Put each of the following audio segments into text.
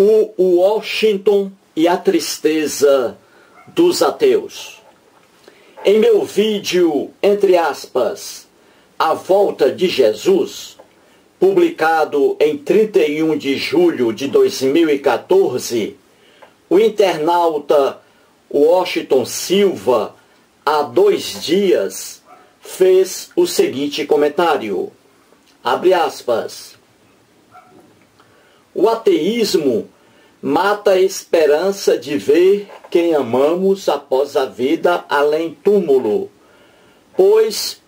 O Washington e a tristeza dos ateus. Em meu vídeo, entre aspas, A Volta de Jesus, publicado em 31 de julho de 2014, o internauta Washington Silva, há 2 dias, fez o seguinte comentário, abre aspas, o ateísmo mata a esperança de ver quem amamos após a vida além túmulo, pois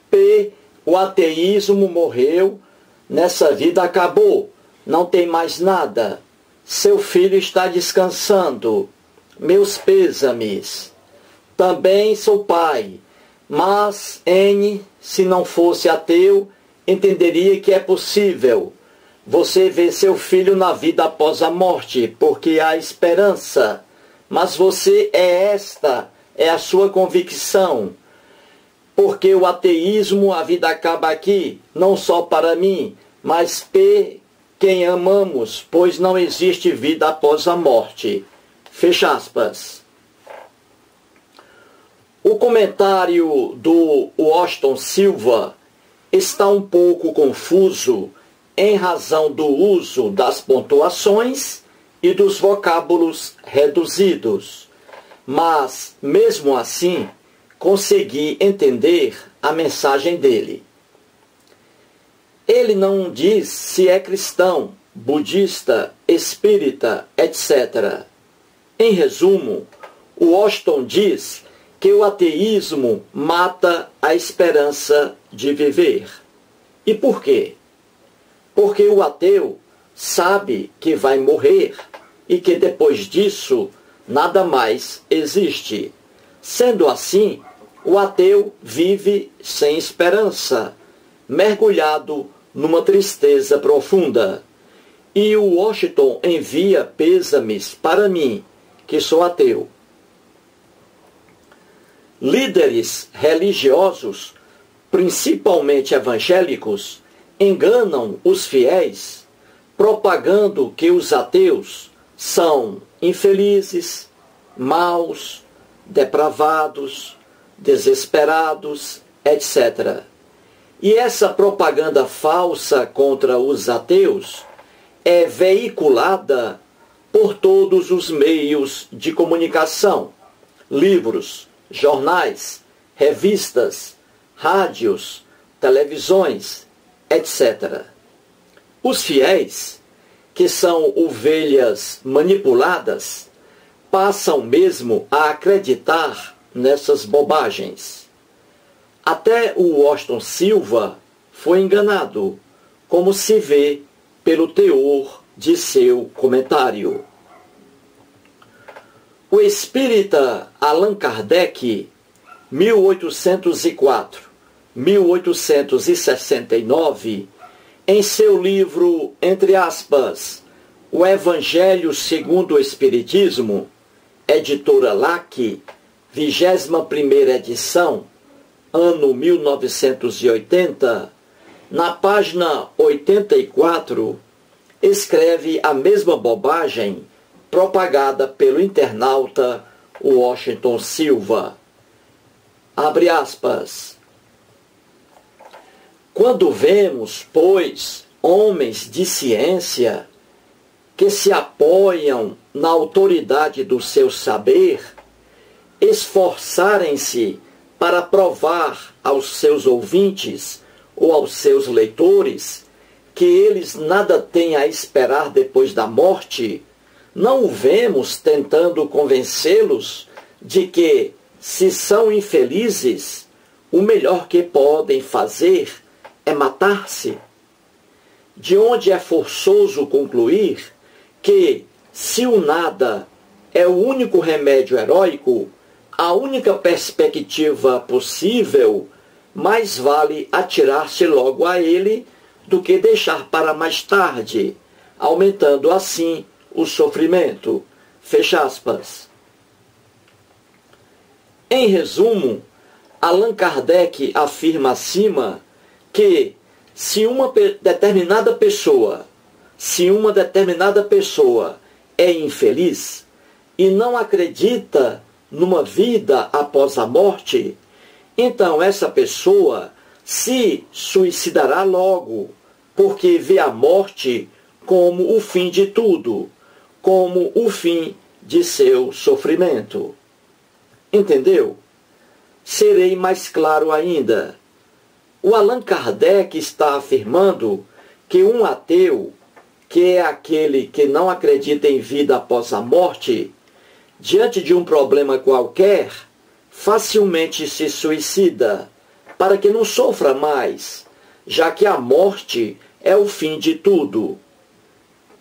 o ateísmo morreu, nessa vida acabou, não tem mais nada. Seu filho está descansando. Meus pêsames. Também sou pai, mas N, se não fosse ateu, entenderia que é possível você ver seu filho na vida após a morte, porque há esperança. Mas você esta é a sua convicção. Porque o ateísmo, a vida acaba aqui, não só para mim, mas quem amamos, pois não existe vida após a morte. Fecha aspas. O comentário do Washington Silva está um pouco confuso em razão do uso das pontuações e dos vocábulos reduzidos. Mas, mesmo assim, consegui entender a mensagem dele. Ele não diz se é cristão, budista, espírita, etc. Em resumo, o Washington diz que o ateísmo mata a esperança de viver. E por quê? Porque o ateu sabe que vai morrer e que depois disso nada mais existe. Sendo assim, o ateu vive sem esperança, mergulhado numa tristeza profunda. E o Washington envia pêsames para mim, que sou ateu. Líderes religiosos, principalmente evangélicos, enganam os fiéis, propagando que os ateus são infelizes, maus, depravados, desesperados, etc. E essa propaganda falsa contra os ateus é veiculada por todos os meios de comunicação, livros, jornais, revistas, rádios, televisões, etc. Os fiéis, que são ovelhas manipuladas, passam mesmo a acreditar nessas bobagens. Até o Washington Silva foi enganado, como se vê pelo teor de seu comentário. O espírita Allan Kardec, 1804-1869, em seu livro, entre aspas, O Evangelho segundo o Espiritismo, editora LAC, 21ª edição, ano 1980, na página 84, escreve a mesma bobagem propagada pelo internauta Washington Silva. Abre aspas. Quando vemos, pois, homens de ciência que se apoiam na autoridade do seu saber, esforçarem-se para provar aos seus ouvintes ou aos seus leitores que eles nada têm a esperar depois da morte, não o vemos tentando convencê-los de que, se são infelizes, o melhor que podem fazer é matar-se? De onde é forçoso concluir que, se o nada é o único remédio heróico, a única perspectiva possível, mais vale atirar-se logo a ele do que deixar para mais tarde, aumentando assim o sofrimento. Fecha aspas. Em resumo, Allan Kardec afirma acima que se uma determinada pessoa é infeliz e não acredita numa vida após a morte, então essa pessoa se suicidará logo, porque vê a morte como o fim de tudo, como o fim de seu sofrimento. Entendeu? Serei mais claro ainda. O Allan Kardec está afirmando que um ateu, que é aquele que não acredita em vida após a morte, diante de um problema qualquer, facilmente se suicida, para que não sofra mais, já que a morte é o fim de tudo.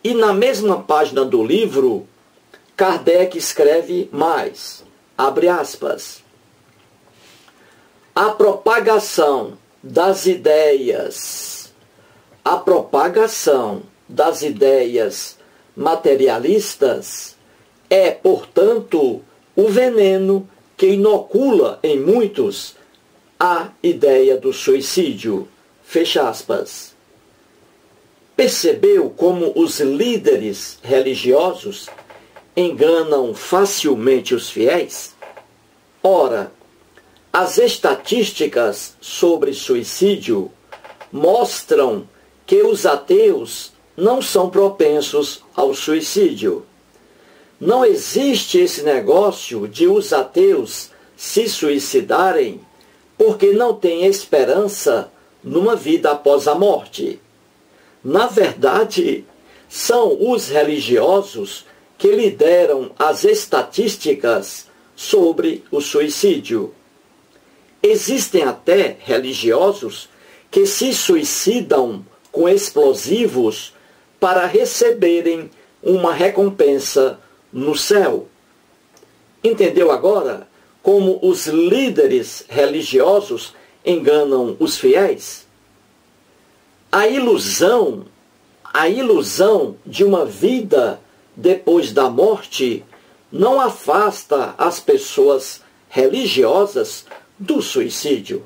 E na mesma página do livro, Kardec escreve mais, abre aspas, a propagação das ideias materialistas é, portanto, o veneno que inocula em muitos a ideia do suicídio. Fecha aspas. Percebeu como os líderes religiosos enganam facilmente os fiéis? Ora, as estatísticas sobre suicídio mostram que os ateus não são propensos ao suicídio. Não existe esse negócio de os ateus se suicidarem porque não têm esperança numa vida após a morte. Na verdade, são os religiosos que lideram as estatísticas sobre o suicídio. Existem até religiosos que se suicidam com explosivos para receberem uma recompensa no céu. Entendeu agora como os líderes religiosos enganam os fiéis? A ilusão de uma vida depois da morte não afasta as pessoas religiosas do suicídio.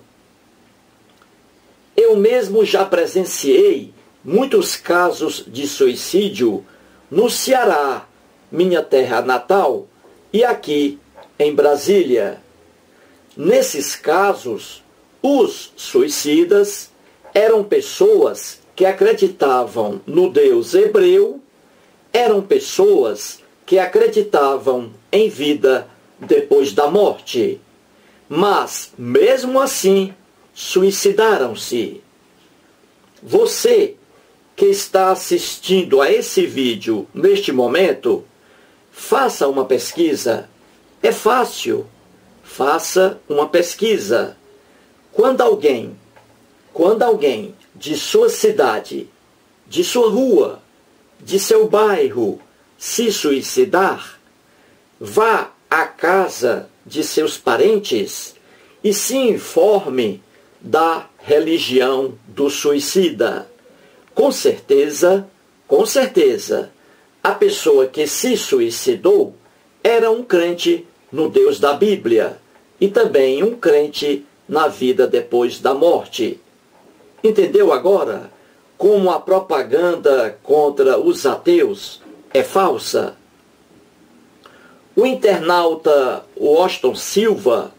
Eu mesmo já presenciei muitos casos de suicídio no Ceará, minha terra natal, e aqui em Brasília. Nesses casos, os suicidas eram pessoas que acreditavam no Deus hebreu, eram pessoas que acreditavam em vida depois da morte. Mas, mesmo assim, suicidaram-se. Você que está assistindo a esse vídeo neste momento, faça uma pesquisa. É fácil. Faça uma pesquisa. Quando alguém de sua cidade, de sua rua, de seu bairro se suicidar, vá à casa de seus parentes e se informe da religião do suicida. Com certeza, a pessoa que se suicidou era um crente no Deus da Bíblia e também um crente na vida depois da morte. Entendeu agora como a propaganda contra os ateus é falsa? O internauta Washington Silva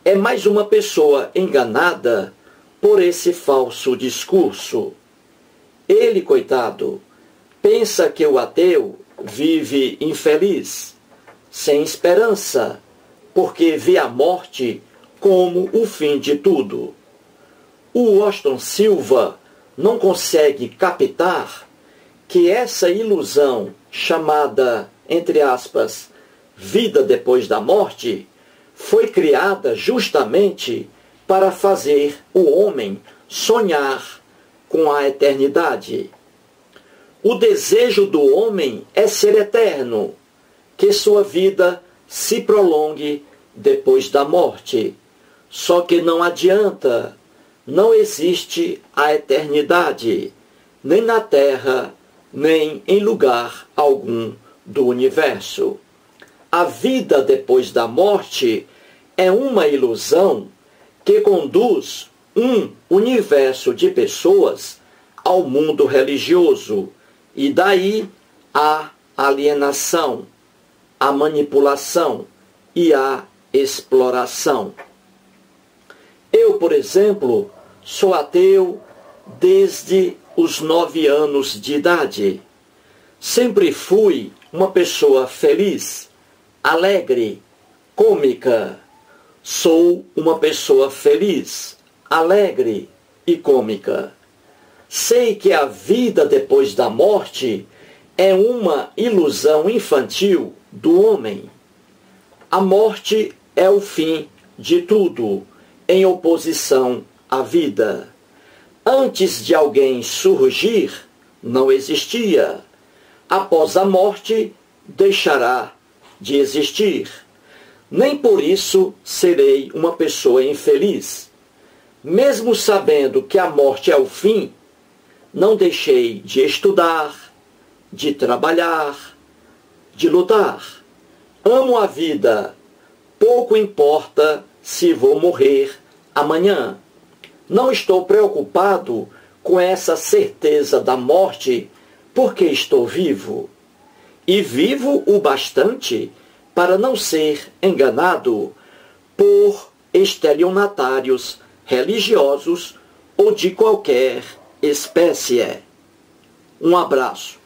é mais uma pessoa enganada por esse falso discurso. Ele, coitado, pensa que o ateu vive infeliz, sem esperança, porque vê a morte como o fim de tudo. O Washington Silva não consegue captar que essa ilusão chamada, entre aspas, vida depois da morte, foi criada justamente para fazer o homem sonhar com a eternidade. O desejo do homem é ser eterno, que sua vida se prolongue depois da morte. Só que não adianta, não existe a eternidade, nem na terra, nem em lugar algum do universo. A vida depois da morte é uma ilusão que conduz um universo de pessoas ao mundo religioso, e daí há alienação, a manipulação e a exploração. Eu, por exemplo, sou ateu desde os 9 anos de idade. Sempre fui uma pessoa feliz, alegre, cômica. Sou uma pessoa feliz, alegre e cômica. Sei que a vida depois da morte é uma ilusão infantil do homem. A morte é o fim de tudo, em oposição à vida. Antes de alguém surgir, não existia. Após a morte, deixará de existir. Nem por isso serei uma pessoa infeliz. Mesmo sabendo que a morte é o fim, não deixei de estudar, de trabalhar, de lutar. Amo a vida, pouco importa se vou morrer amanhã. Não estou preocupado com essa certeza da morte, porque estou vivo. E vivo o bastante para não ser enganado por estelionatários religiosos ou de qualquer espécie. Um abraço.